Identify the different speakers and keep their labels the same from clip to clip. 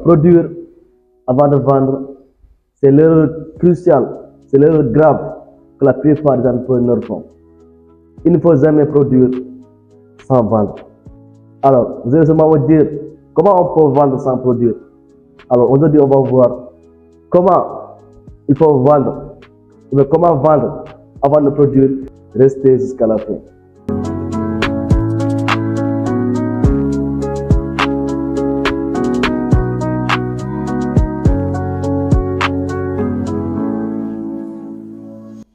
Speaker 1: produire avant de vendre, c'est l'erreur cruciale, c'est l'erreur grave que la plupart des entrepreneurs font. Il ne faut jamais produire sans vendre. Alors, vous allez seulement me dire comment on peut vendre sans produire. Alors, aujourd'hui, on va voir comment il faut vendre, ou comment vendre avant de produire. Restez jusqu'à la fin.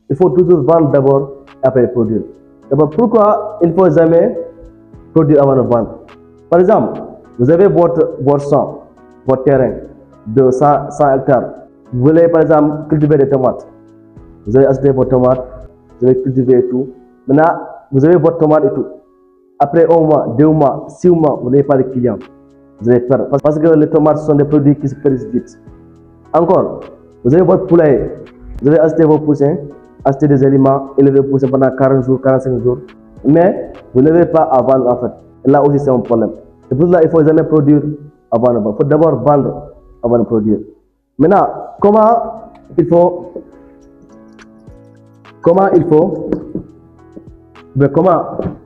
Speaker 1: Il faut toujours vendre d'abord et après produire. D'abord, pourquoi il ne faut jamais produire avant de vendre? Par exemple, vous avez votre champ, votre terrain de 100 hectares. Vous voulez par exemple cultiver des tomates. Vous allez acheter vos tomates, vous allez cultiver et tout. Maintenant, vous avez votre tomate et tout. Après 1 mois, 2 mois, 6 mois, vous n'avez pas de clients. Vous allez perdre. Parce que les tomates sont des produits qui se perdent vite. Encore, vous avez votre poulailler. Vous allez acheter vos poussins, acheter des aliments, élever vos poussins pendant 40 jours, 45 jours. Mais vous n'avez pas à vendre en fait. Et là aussi, c'est un problème. C'est pour cela qu'il ne faut jamais produire avant de vendre. Il faut d'abord vendre avant de produire. Maintenant, comment il faut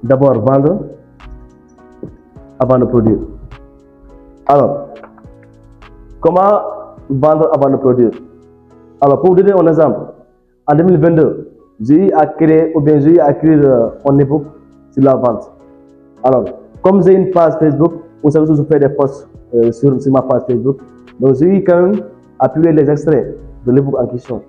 Speaker 1: d'abord vendre avant de produire? Alors, comment vendre avant de produire? Alors, pour vous donner un exemple, en 2022, j'ai créé un e-book sur la vente. Alors, comme j'ai une page Facebook, où ça je fais des posts sur ma page Facebook, donc j'ai quand même à publier les extraits de l'e-book en question.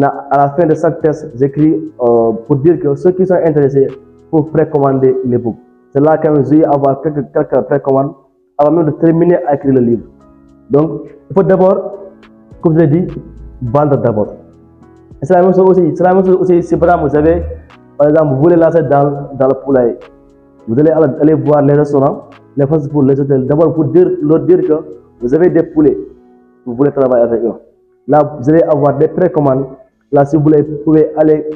Speaker 1: À la fin de chaque test, j'écris pour dire que ceux qui sont intéressés pour précommander l'e-book. C'est là quand même j'ai avoir quelques précommandes avant même de terminer à écrire le livre. Donc, il faut d'abord, comme je l'ai dit, vendre d'abord. C'est la même chose aussi. C'est la même chose aussi si par exemple vous avez, par exemple, vous voulez lancer dans le poulailler. Vous allez aller voir les restaurants, les fast-food, les hôtels. D'abord pour leur dire que vous avez des poulets, vous voulez travailler avec eux. Là, vous allez avoir des précommandes. Là, si vous voulez, vous pouvez aller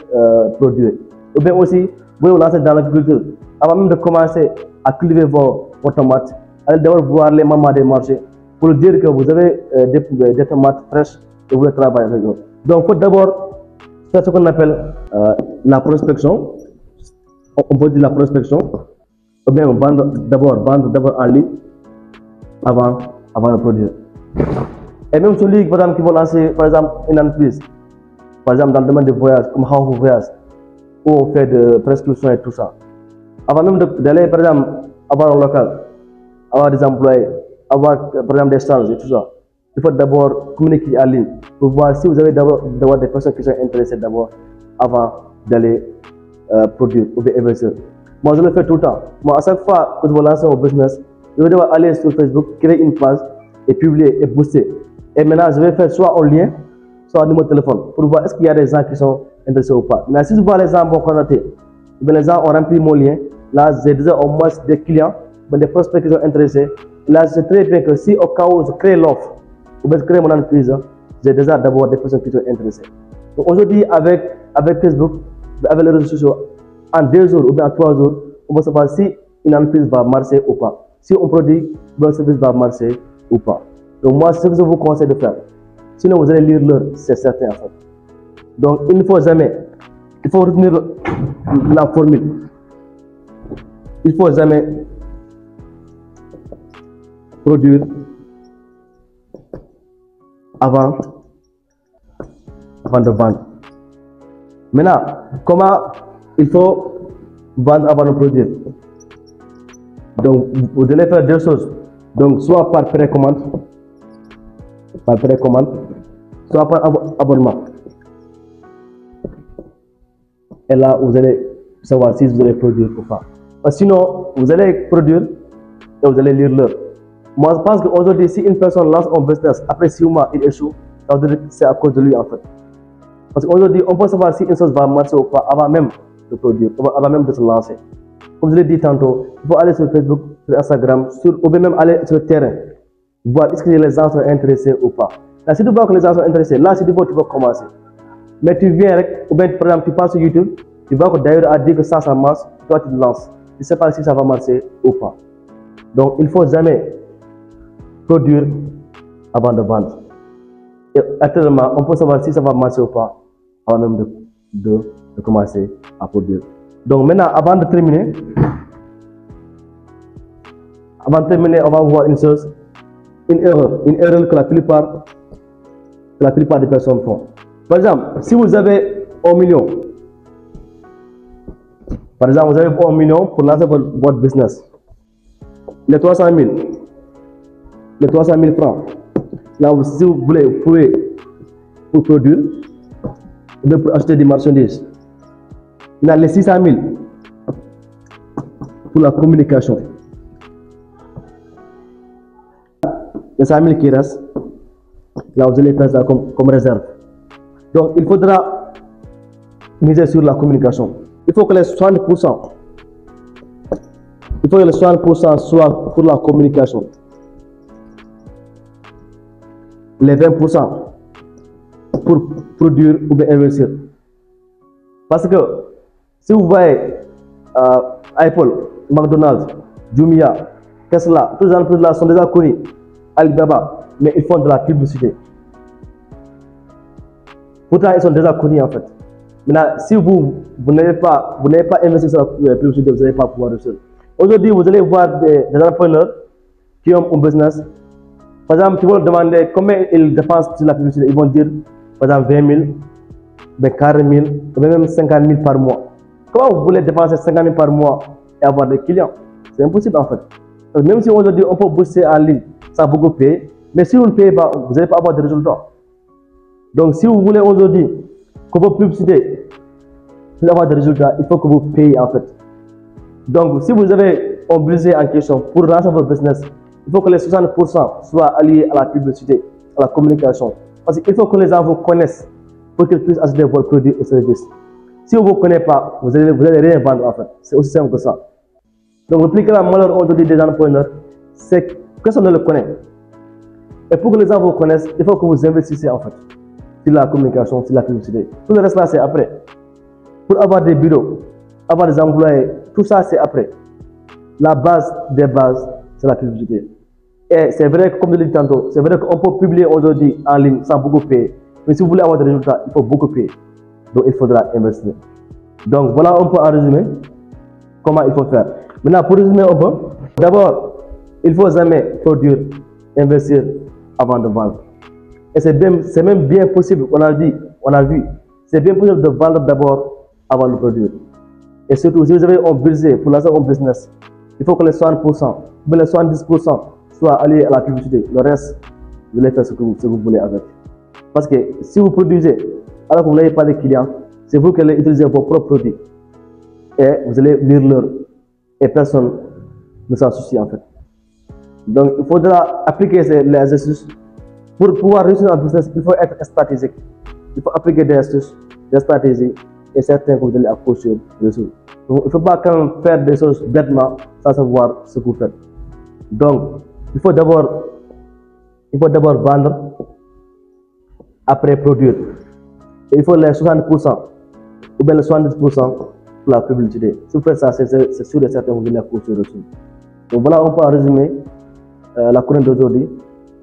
Speaker 1: produire. Ou bien aussi, vous pouvez vous lancer dans l'agriculture. Avant même de commencer à cultiver vos tomates, allez d'abord voir les mamans des marchés pour leur dire que vous avez des tomates fraîches et vous voulez travailler avec eux. Donc, il faut d'abord faire ce qu'on appelle la prospection. On peut dire la prospection. Ou bien vendre d'abord en ligne avant de produire. Et même celui par exemple, qui va lancer par exemple une entreprise, par exemple dans le domaine des voyages, comme House Voyage, où on fait de prescription et tout ça. Avant même d'aller par exemple avoir un local, avoir des employés, avoir par exemple des charges et tout ça, il faut d'abord communiquer en ligne pour voir si vous avez d'abord des personnes qui sont intéressées d'abord avant d'aller produire ou bien investir. Moi, je le fais tout le temps. Moi, à chaque fois que je veux lancer mon business, je vais devoir aller sur Facebook, créer une page et publier et booster. Et maintenant, je vais faire soit un lien, soit un numéro de téléphone pour voir est-ce qu'il y a des gens qui sont intéressés ou pas. Maintenant, si je vois les gens vont contacter, les gens ont rempli mon lien, là, j'ai déjà au moins des clients, des prospects qui sont intéressés. Là, je sais très bien que si au cas où je crée l'offre ou bien je crée mon entreprise, j'ai déjà d'abord des personnes qui sont intéressées. Donc aujourd'hui, avec Facebook, avec les réseaux sociaux, en 2 jours ou bien en 3 jours, on va savoir si une entreprise va marcher ou pas. Si un produit ou un service va marcher ou pas. Donc moi, c'est ce que je vous conseille de faire. Sinon, vous allez lire l'heure, c'est certain en fait. Donc il ne faut jamais, il faut retenir la formule. Il ne faut jamais produire avant de vendre. Maintenant, comment il faut vendre avant de produire? Donc, vous devez faire 2 choses. Donc, soit par précommande, soit par abonnement. Et là, vous allez savoir si vous allez produire ou pas. Parce que sinon, vous allez produire et vous allez lire l'heure. Moi, je pense qu'aujourd'hui, si une personne lance un business, après 6 mois, il échoue, ça veut dire que c'est à cause de lui en fait. Parce qu'aujourd'hui, on peut savoir si une chose va marcher ou pas avant même de produire, avant même de se lancer. Comme je l'ai dit tantôt, il faut aller sur Facebook, sur Instagram, ou bien même aller sur le terrain, voir est-ce que les gens sont intéressés ou pas. Là, si tu vois que les gens sont intéressés, là, si tu veux, tu vas commencer. Mais tu viens, ou bien par exemple, tu passes sur YouTube, tu vois que d'ailleurs a dit que ça marche, toi tu te lances. Tu ne sais pas si ça va marcher ou pas. Donc, il ne faut jamais produire avant de vendre. Et actuellement, on peut savoir si ça va marcher ou pas avant même de commencer à produire. Donc maintenant, avant de terminer, on va voir une chose, une erreur que la plupart des personnes font. Par exemple, si vous avez 1 million, par exemple, vous avez 1 million pour lancer votre business, les 300 000 francs, là, si vous voulez pour produire, pour acheter des marchandises, il y a les 600 000 pour la communication. Les 100 000 qui restent, là vous allez faire ça comme réserve. Donc il faudra miser sur la communication. Il faut que les 60% soient pour la communication. Les 20% pour produire ou bien investir. Parce que si vous voyez Apple, McDonald's, Jumia, Tesla, tous les entreprises là sont déjà connus, Alibaba, mais ils font de la publicité. Pourtant, ils sont déjà connus en fait. Maintenant, si vous n'avez pas investi sur la publicité, vous n'allez pas pouvoir réussir. Aujourd'hui, vous allez voir des entrepreneurs qui ont un business. Par exemple, si vous leur demandez combien ils dépensent sur la publicité, ils vont dire, par exemple, 20 000, 40 000, ou même 50 000 par mois. Comment vous voulez dépenser 50 000 par mois et avoir des clients? C'est impossible en fait. Donc, même si aujourd'hui on peut booster en ligne, ça beaucoup payer, mais si vous ne payez pas, vous n'allez pas avoir de résultats. Donc, si vous voulez aujourd'hui que vos publicités puissent avoir des résultats, il faut que vous payez en fait. Donc, si vous avez un budget en question pour lancer votre business, il faut que les 60% soient alliés à la publicité, à la communication. Parce qu'il faut que les gens vous connaissent pour qu'ils puissent acheter vos produits ou services. Si vous ne vous connaissez pas, vous allez rien vendre en fait. C'est aussi simple que ça. Donc, le plus grand malheur aujourd'hui des entrepreneurs, c'est que personne ne le connaît. Et pour que les gens vous connaissent, il faut que vous investissez en fait sur la communication, sur la publicité. Tout le reste là, c'est après. Pour avoir des bureaux, avoir des employés, tout ça, c'est après. La base des bases, c'est la publicité. Et c'est vrai que, comme je l'ai dit tantôt, c'est vrai qu'on peut publier aujourd'hui en ligne sans beaucoup payer. Mais si vous voulez avoir des résultats, il faut beaucoup payer. Donc, il faudra investir. Donc, voilà un peu en résumé comment il faut faire. Maintenant, pour résumer un peu, d'abord, il ne faut jamais produire, investir avant de vendre. Et c'est même bien possible, on a vu, c'est bien possible de vendre d'abord avant de produire. Et surtout, si vous avez un budget pour lancer un business, il faut que les 60%, ou les 70% soient alliés à la publicité. Le reste, vous allez faire ce que vous voulez avec. Parce que si vous produisez, alors que vous n'avez pas de clients, c'est vous qui allez utiliser vos propres produits. Et vous allez lire l'heure. Et personne ne s'en soucie en fait. Donc, il faudra appliquer les astuces. Pour pouvoir réussir en business, il faut être stratégique. Il faut appliquer des astuces, des stratégies, et certains que vous allez approcher dessus. Donc, il ne faut pas quand même faire des choses bêtement sans savoir ce que vous faites. Donc, il faut d'abord vendre, après produire. Et il faut les 60% ou bien les 70% pour la publicité. Si vous faites ça, c'est sûr et certain que vous allez approcher dessus. Donc voilà, on peut résumer la chronique d'aujourd'hui.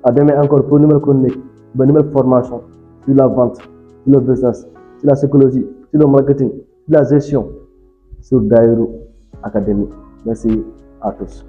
Speaker 1: À demain encore pour une nouvelle chronique, une nouvelle formation sur la vente, sur le business, sur la psychologie, sur le marketing, sur la gestion, sur Daïrou Academy. Merci à tous.